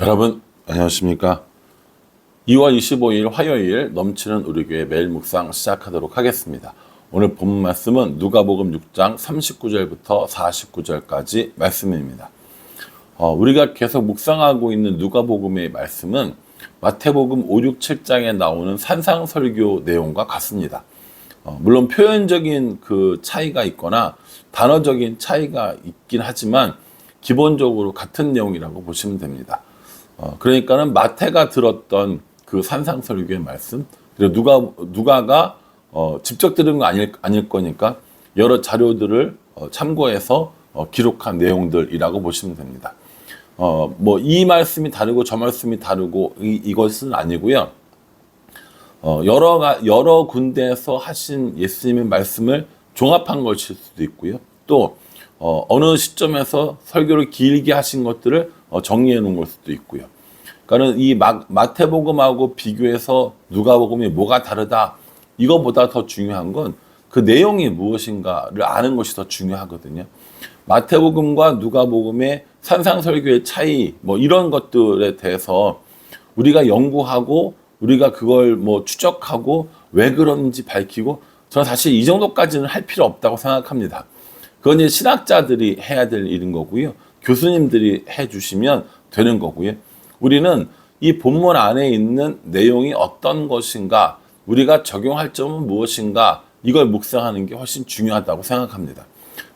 여러분 안녕하십니까? 2월 25일 화요일 넘치는 우리 교회 매일 묵상 시작하도록 하겠습니다. 오늘 본문 말씀은 누가복음 6장 39절부터 49절까지 말씀입니다. 우리가 계속 묵상하고 있는 누가복음의 말씀은 마태복음 5, 6, 7장에 나오는 산상설교 내용과 같습니다. 물론 표현적인 그 차이가 있거나 단어적인 차이가 있긴 하지만 기본적으로 같은 내용이라고 보시면 됩니다. 그러니까는 마태가 들었던 그 산상설교의 말씀, 그리고 누가가 직접 들은 거 아닐 거니까 여러 자료들을 참고해서 기록한 내용들이라고 보시면 됩니다. 뭐 이 말씀이 다르고 저 말씀이 다르고 이것은 아니고요. 여러 군데에서 하신 예수님의 말씀을 종합한 것일 수도 있고요. 또 어느 시점에서 설교를 길게 하신 것들을 정리해 놓은 걸 수도 있고요. 그러니까 이 마태복음하고 비교해서 누가복음이 뭐가 다르다, 이거보다 더 중요한 건 그 내용이 무엇인가를 아는 것이 더 중요하거든요. 마태복음과 누가복음의 산상설교의 차이, 뭐 이런 것들에 대해서 우리가 연구하고 우리가 그걸 뭐 추적하고 왜 그런지 밝히고, 저는 사실 이 정도까지는 할 필요 없다고 생각합니다. 그건 이제 신학자들이 해야 될 일인 거고요. 교수님들이 해주시면 되는 거고요. 우리는 이 본문 안에 있는 내용이 어떤 것인가, 우리가 적용할 점은 무엇인가, 이걸 묵상하는 게 훨씬 중요하다고 생각합니다.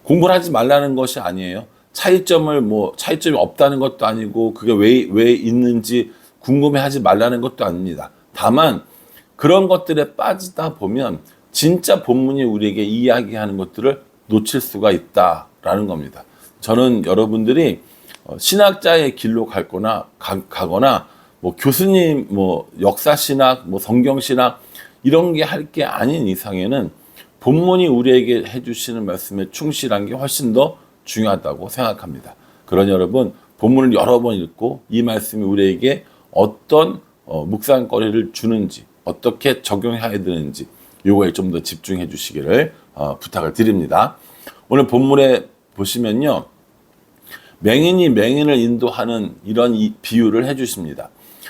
공부를 하지 말라는 것이 아니에요. 차이점이 없다는 것도 아니고 그게 왜 있는지 궁금해하지 말라는 것도 아닙니다. 다만 그런 것들에 빠지다 보면 진짜 본문이 우리에게 이야기하는 것들을 놓칠 수가 있다라는 겁니다. 저는 여러분들이 신학자의 길로 가거나 뭐 교수님, 뭐 역사신학, 뭐 성경신학 이런 게 할 게 아닌 이상에는 본문이 우리에게 해주시는 말씀에 충실한 게 훨씬 더 중요하다고 생각합니다. 그러니 여러분, 본문을 여러 번 읽고 이 말씀이 우리에게 어떤 묵상거리를 주는지, 어떻게 적용해야 되는지 요거에 좀 더 집중해 주시기를 부탁을 드립니다. 오늘 본문에 보시면요, 맹인이 맹인을 인도하는 이런 비유를 해주십니다.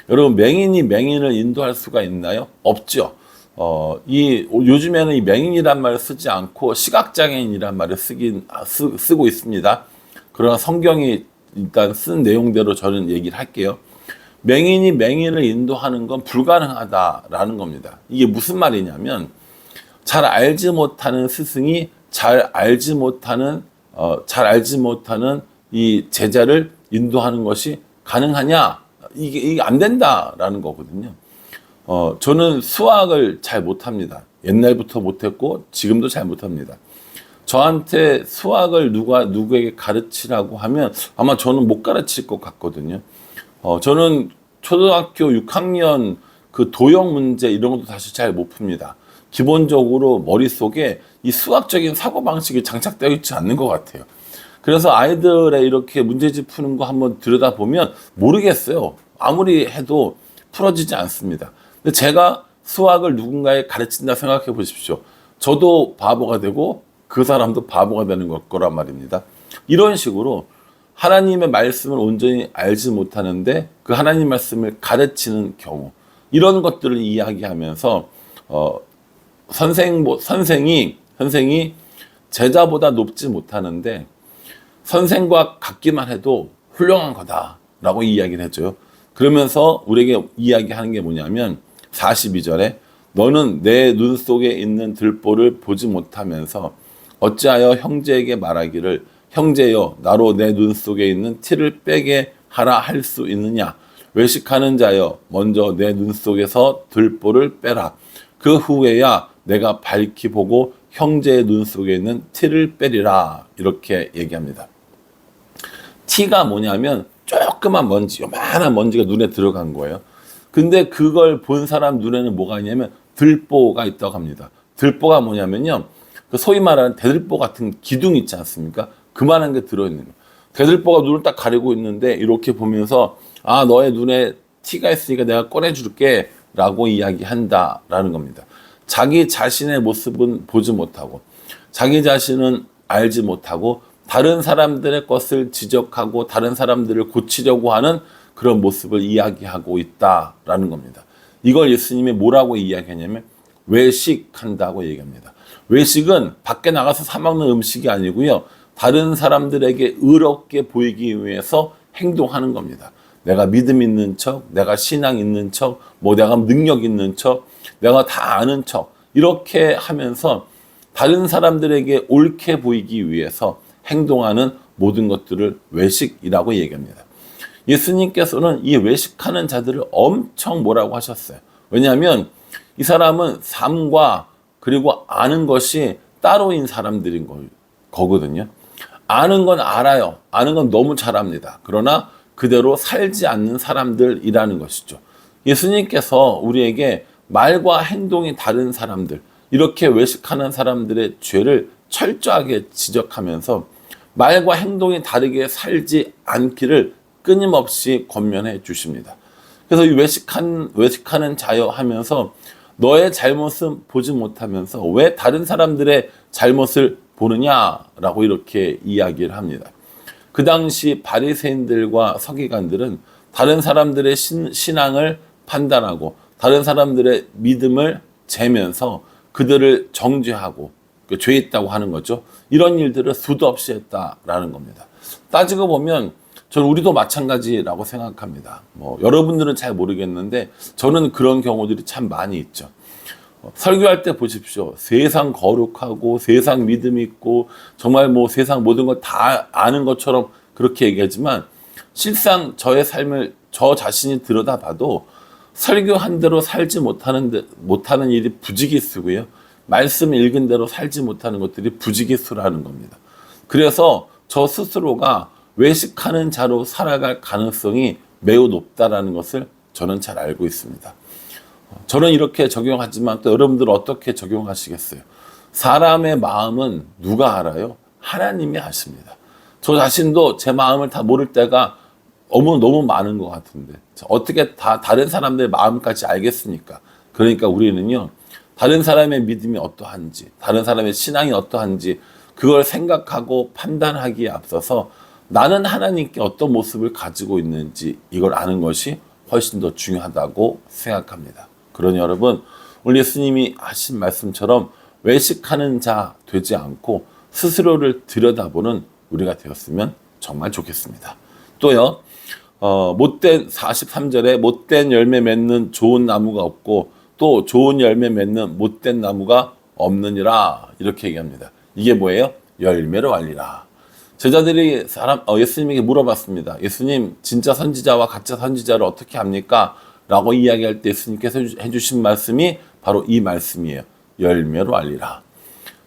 여러분, 맹인이 맹인을 인도할 수가 있나요? 없죠. 요즘에는 이 맹인이란 말을 쓰지 않고 시각장애인이란 말을 쓰고 있습니다. 그러나 성경이 일단 쓴 내용대로 저는 얘기를 할게요. 맹인이 맹인을 인도하는 건 불가능하다라는 겁니다. 이게 무슨 말이냐면, 잘 알지 못하는 스승이 잘 알지 못하는 이 제자를 인도하는 것이 가능하냐? 이게 안 된다라는 거거든요. 저는 수학을 잘 못합니다. 옛날부터 못했고 지금도 잘 못합니다. 저한테 수학을 누구에게 가르치라고 하면 아마 저는 못 가르칠 것 같거든요. 저는 초등학교 6학년 그 도형 문제 이런 것도 사실 잘 못 풉니다. 기본적으로 머릿속에 이 수학적인 사고방식이 장착되어 있지 않는 것 같아요. 그래서 아이들의 이렇게 문제집 푸는 거 한번 들여다보면 모르겠어요. 아무리 해도 풀어지지 않습니다. 근데 제가 수학을 누군가에 가르친다 생각해 보십시오. 저도 바보가 되고 그 사람도 바보가 되는 거란 말입니다. 이런 식으로 하나님의 말씀을 온전히 알지 못하는데 그 하나님 말씀을 가르치는 경우, 이런 것들을 이야기하면서 선생이 제자보다 높지 못하는데 선생과 같기만 해도 훌륭한 거다라고 이야기를 해줘요. 그러면서 우리에게 이야기하는 게 뭐냐면 42절에 너는 내 눈 속에 있는 들보를 보지 못하면서 어찌하여 형제에게 말하기를 형제여 나로 내 눈 속에 있는 티를 빼게 하라 할 수 있느냐. 외식하는 자여 먼저 내 눈 속에서 들보를 빼라. 그 후에야 내가 밝히 보고 형제의 눈 속에 있는 티를 빼리라. 이렇게 얘기합니다. 티가 뭐냐면 조그만 먼지, 요만한 먼지가 눈에 들어간 거예요. 근데 그걸 본 사람 눈에는 뭐가 있냐면 들보가 있다고 합니다. 들보가 뭐냐면요, 소위 말하는 대들보 같은 기둥 있지 않습니까? 그만한 게 들어있는 거예요. 대들보가 눈을 딱 가리고 있는데 이렇게 보면서 아, 너의 눈에 티가 있으니까 내가 꺼내줄게 라고 이야기한다라는 겁니다. 자기 자신의 모습은 보지 못하고 자기 자신은 알지 못하고 다른 사람들의 것을 지적하고 다른 사람들을 고치려고 하는 그런 모습을 이야기하고 있다라는 겁니다. 이걸 예수님이 뭐라고 이야기하냐면 외식한다고 얘기합니다. 외식은 밖에 나가서 사 먹는 음식이 아니고요. 다른 사람들에게 의롭게 보이기 위해서 행동하는 겁니다. 내가 믿음 있는 척, 내가 신앙 있는 척, 뭐 내가 능력 있는 척, 내가 다 아는 척 이렇게 하면서 다른 사람들에게 옳게 보이기 위해서 행동하는 모든 것들을 외식이라고 얘기합니다. 예수님께서는 이 외식하는 자들을 엄청 뭐라고 하셨어요. 왜냐하면 이 사람은 삶과 그리고 아는 것이 따로인 사람들인 거거든요. 아는 건 알아요. 아는 건 너무 잘합니다. 그러나 그대로 살지 않는 사람들이라는 것이죠. 예수님께서 우리에게 말과 행동이 다른 사람들, 이렇게 외식하는 사람들의 죄를 철저하게 지적하면서 말과 행동이 다르게 살지 않기를 끊임없이 권면해 주십니다. 그래서 이 외식하는 자여 하면서 너의 잘못은 보지 못하면서 왜 다른 사람들의 잘못을 보느냐라고 이렇게 이야기를 합니다. 그 당시 바리새인들과 서기관들은 다른 사람들의 신앙을 판단하고 다른 사람들의 믿음을 재면서 그들을 정죄하고 죄 있다고 하는 거죠. 이런 일들을 수도 없이 했다라는 겁니다. 따지고 보면 저는 우리도 마찬가지라고 생각합니다. 여러분들은 잘 모르겠는데 저는 그런 경우들이 참 많이 있죠. 설교할 때 보십시오. 세상 거룩하고 세상 믿음 있고 정말 세상 모든 걸 다 아는 것처럼 그렇게 얘기하지만 실상 저의 삶을 저 자신이 들여다봐도 설교한 대로 살지 못하는 일이 부지기수고요. 말씀 읽은 대로 살지 못하는 것들이 부지기수라는 겁니다. 그래서 저 스스로가 외식하는 자로 살아갈 가능성이 매우 높다라는 것을 저는 잘 알고 있습니다. 저는 이렇게 적용하지만 또 여러분들은 어떻게 적용하시겠어요? 사람의 마음은 누가 알아요? 하나님이 아십니다. 저 자신도 제 마음을 다 모를 때가 너무 많은 것 같은데 어떻게 다 다른 사람들의 마음까지 알겠습니까? 그러니까 우리는요, 다른 사람의 믿음이 어떠한지, 다른 사람의 신앙이 어떠한지 그걸 생각하고 판단하기에 앞서서 나는 하나님께 어떤 모습을 가지고 있는지 이걸 아는 것이 훨씬 더 중요하다고 생각합니다. 그러니 여러분, 오늘 예수님이 하신 말씀처럼 외식하는 자 되지 않고 스스로를 들여다보는 우리가 되었으면 정말 좋겠습니다. 또요, 43절에 못된 열매 맺는 좋은 나무가 없고 또 좋은 열매 맺는 못된 나무가 없느니라 이렇게 얘기합니다. 이게 뭐예요? 열매로 알리라. 제자들이 예수님에게 물어봤습니다. 예수님, 진짜 선지자와 가짜 선지자를 어떻게 합니까? 라고 이야기할 때 예수님께서 해주신 말씀이 바로 이 말씀이에요. 열매로 알리라.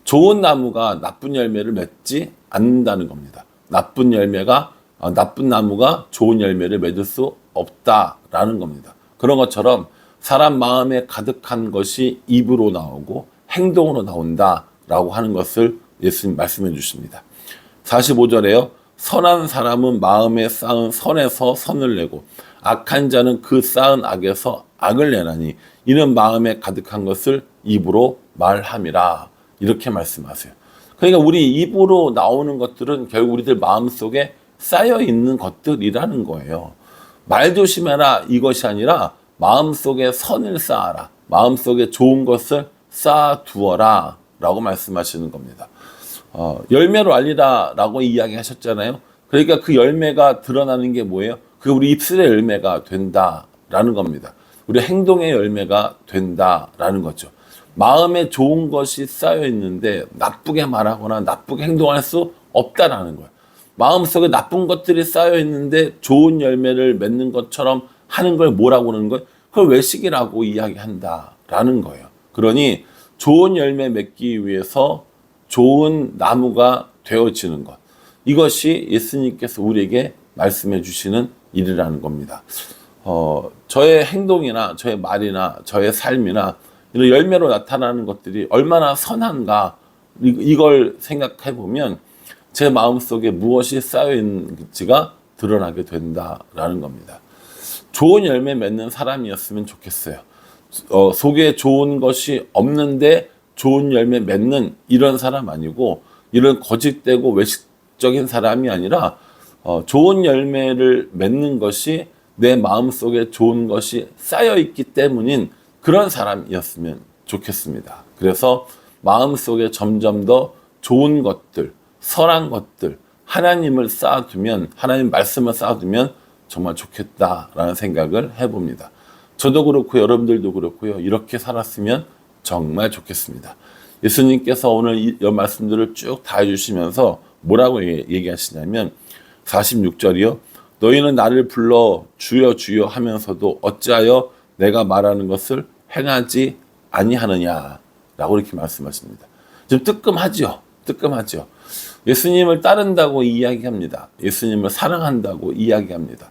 좋은 나무가 나쁜 열매를 맺지 않는다는 겁니다. 나쁜 나무가 좋은 열매를 맺을 수 없다라는 겁니다. 그런 것처럼 사람 마음에 가득한 것이 입으로 나오고 행동으로 나온다라고 하는 것을 예수님 말씀해 주십니다. 45절에요. 선한 사람은 마음에 쌓은 선에서 선을 내고 악한 자는 그 쌓은 악에서 악을 내나니 이는 마음에 가득한 것을 입으로 말함이라. 이렇게 말씀하세요. 그러니까 우리 입으로 나오는 것들은 결국 우리들 마음속에 쌓여 있는 것들이라는 거예요. 말 조심해라 이것이 아니라 마음속에 선을 쌓아라. 마음속에 좋은 것을 쌓아두어라 라고 말씀하시는 겁니다. 열매로 알리라 라고 이야기하셨잖아요. 그러니까 그 열매가 드러나는 게 뭐예요? 그게 우리 입술의 열매가 된다라는 겁니다. 우리 행동의 열매가 된다라는 거죠. 마음에 좋은 것이 쌓여 있는데 나쁘게 말하거나 나쁘게 행동할 수 없다라는 거예요. 마음속에 나쁜 것들이 쌓여 있는데 좋은 열매를 맺는 것처럼 하는 걸 뭐라고 그러는 거예요? 그걸 외식이라고 이야기한다라는 거예요. 그러니 좋은 열매 맺기 위해서 좋은 나무가 되어지는 것. 이것이 예수님께서 우리에게 말씀해 주시는 일이라는 겁니다. 저의 행동이나 저의 말이나 저의 삶이나 이런 열매로 나타나는 것들이 얼마나 선한가 이걸 생각해 보면 제 마음속에 무엇이 쌓여 있는지가 드러나게 된다라는 겁니다. 좋은 열매 맺는 사람이었으면 좋겠어요. 속에 좋은 것이 없는데 좋은 열매 맺는 이런 사람 아니고 이런 거짓되고 외식적인 사람이 아니라 좋은 열매를 맺는 것이 내 마음속에 좋은 것이 쌓여있기 때문인 그런 사람이었으면 좋겠습니다. 그래서 마음속에 점점 더 좋은 것들, 선한 것들, 하나님을 쌓아두면, 하나님 말씀을 쌓아두면 정말 좋겠다라는 생각을 해봅니다. 저도 그렇고 여러분들도 그렇고요. 이렇게 살았으면 정말 좋겠습니다. 예수님께서 오늘 이 말씀들을 쭉 다 해주시면서 뭐라고 얘기하시냐면 46절이요. 너희는 나를 불러 주여 주여 하면서도 어찌하여 내가 말하는 것을 행하지 아니하느냐 라고 이렇게 말씀하십니다. 좀 뜨끔하죠. 뜨끔하죠. 예수님을 따른다고 이야기합니다. 예수님을 사랑한다고 이야기합니다.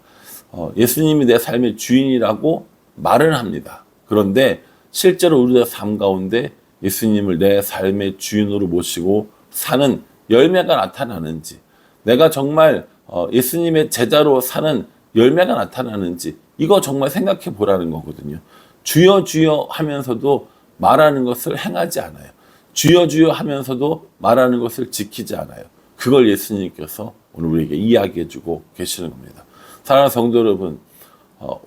예수님이 내 삶의 주인이라고 말을 합니다. 그런데 실제로 우리의 삶 가운데 예수님을 내 삶의 주인으로 모시고 사는 열매가 나타나는지, 내가 정말 예수님의 제자로 사는 열매가 나타나는지, 이거 정말 생각해 보라는 거거든요. 주여 주여 하면서도 말하는 것을 행하지 않아요. 주여 주여 하면서도 말하는 것을 지키지 않아요. 그걸 예수님께서 오늘 우리에게 이야기해 주고 계시는 겁니다. 사랑하는 성도 여러분,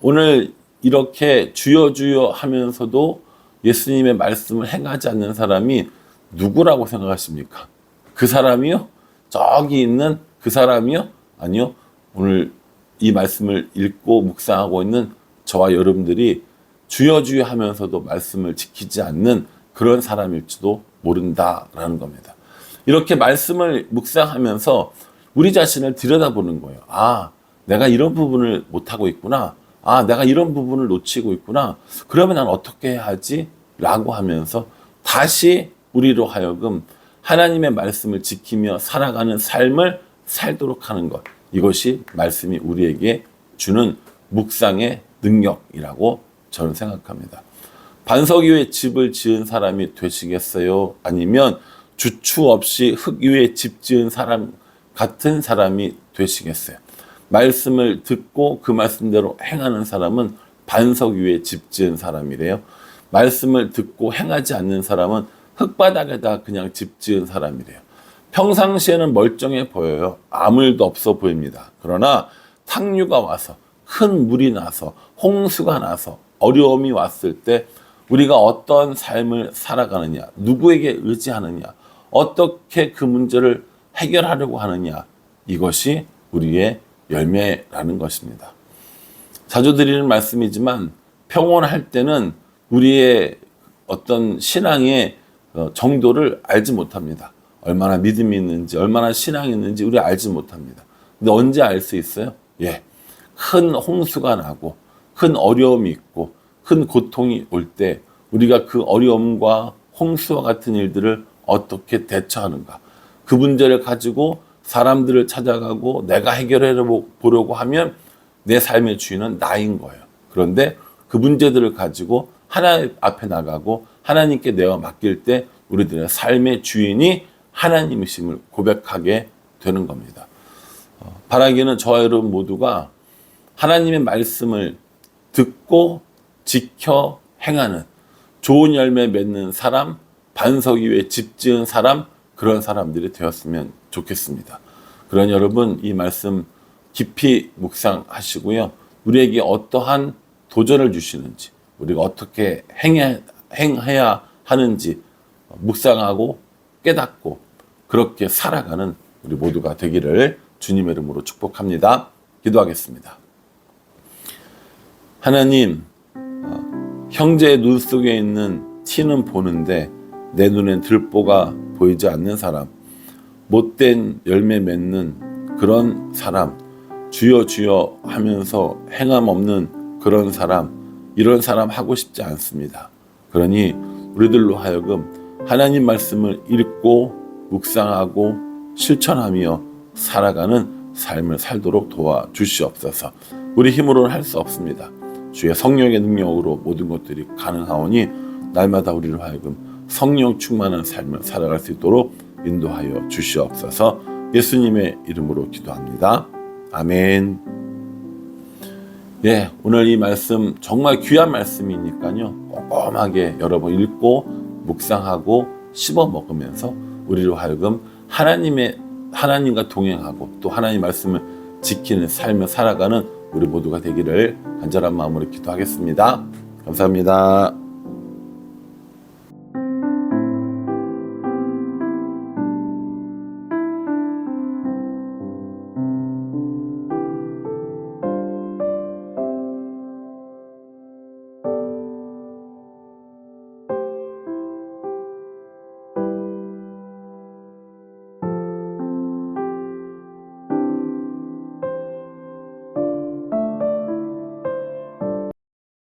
오늘 이렇게 주여 주여 하면서도 예수님의 말씀을 행하지 않는 사람이 누구라고 생각하십니까? 그 사람이요? 저기 있는 그 사람이요? 아니요. 오늘 이 말씀을 읽고 묵상하고 있는 저와 여러분들이 주여 주여 하면서도 말씀을 지키지 않는 그런 사람일지도 모른다라는 겁니다. 이렇게 말씀을 묵상하면서 우리 자신을 들여다보는 거예요. 아, 내가 이런 부분을 못하고 있구나. 아, 내가 이런 부분을 놓치고 있구나. 그러면 난 어떻게 해야 하지? 라고 하면서 다시 우리로 하여금 하나님의 말씀을 지키며 살아가는 삶을 살도록 하는 것. 이것이 말씀이 우리에게 주는 묵상의 능력이라고 저는 생각합니다. 반석 위에 집을 지은 사람이 되시겠어요? 아니면 주추 없이 흙 위에 집 지은 사람 같은 사람이 되시겠어요? 말씀을 듣고 그 말씀대로 행하는 사람은 반석 위에 집 지은 사람이래요. 말씀을 듣고 행하지 않는 사람은 흙바닥에다 그냥 집 지은 사람이래요. 평상시에는 멀쩡해 보여요. 아무 일도 없어 보입니다. 그러나 탕류가 와서, 큰 물이 나서, 홍수가 나서, 어려움이 왔을 때 우리가 어떤 삶을 살아가느냐, 누구에게 의지하느냐, 어떻게 그 문제를 해결하려고 하느냐, 이것이 우리의 열매라는 것입니다. 자주 드리는 말씀이지만 평온할 때는 우리의 어떤 신앙의 정도를 알지 못합니다. 얼마나 믿음이 있는지, 얼마나 신앙이 있는지 우리 알지 못합니다. 근데 언제 알 수 있어요? 큰 홍수가 나고, 큰 어려움이 있고, 큰 고통이 올 때 우리가 그 어려움과 홍수와 같은 일들을 어떻게 대처하는가. 그 문제를 가지고 사람들을 찾아가고 내가 해결해 보려고 하면 내 삶의 주인은 나인 거예요. 그런데 그 문제들을 가지고 하나님 앞에 나가고 하나님께 내어 맡길 때 우리들의 삶의 주인이 하나님이심을 고백하게 되는 겁니다. 바라기는 저와 여러분 모두가 하나님의 말씀을 듣고 지켜 행하는 좋은 열매 맺는 사람, 반석 위에 집 지은 사람, 그런 사람들이 되었으면 좋겠습니다. 그러니 여러분 이 말씀 깊이 묵상하시고요. 우리에게 어떠한 도전을 주시는지, 우리가 어떻게 행해야 하는지 묵상하고 깨닫고 그렇게 살아가는 우리 모두가 되기를 주님의 이름으로 축복합니다. 기도하겠습니다. 하나님, 형제의 눈 속에 있는 티는 보는데 내 눈엔 들보가 보이지 않는 사람, 못된 열매 맺는 그런 사람, 주여 주여 하면서 행함 없는 그런 사람, 이런 사람 하고 싶지 않습니다. 그러니 우리들로 하여금 하나님 말씀을 읽고 묵상하고 실천하며 살아가는 삶을 살도록 도와주시옵소서. 우리 힘으로는 할 수 없습니다. 주의 성령의 능력으로 모든 것들이 가능하오니 날마다 우리를 하여금 성령 충만한 삶을 살아갈 수 있도록 인도하여 주시옵소서. 예수님의 이름으로 기도합니다. 아멘. 오늘 이 말씀 정말 귀한 말씀이니까요. 꼼꼼하게 여러 번 읽고 묵상하고 씹어 먹으면서 우리로 하여금 하나님과 동행하고 또 하나님 말씀을 지키는 삶을 살아가는 우리 모두가 되기를 간절한 마음으로 기도하겠습니다. 감사합니다.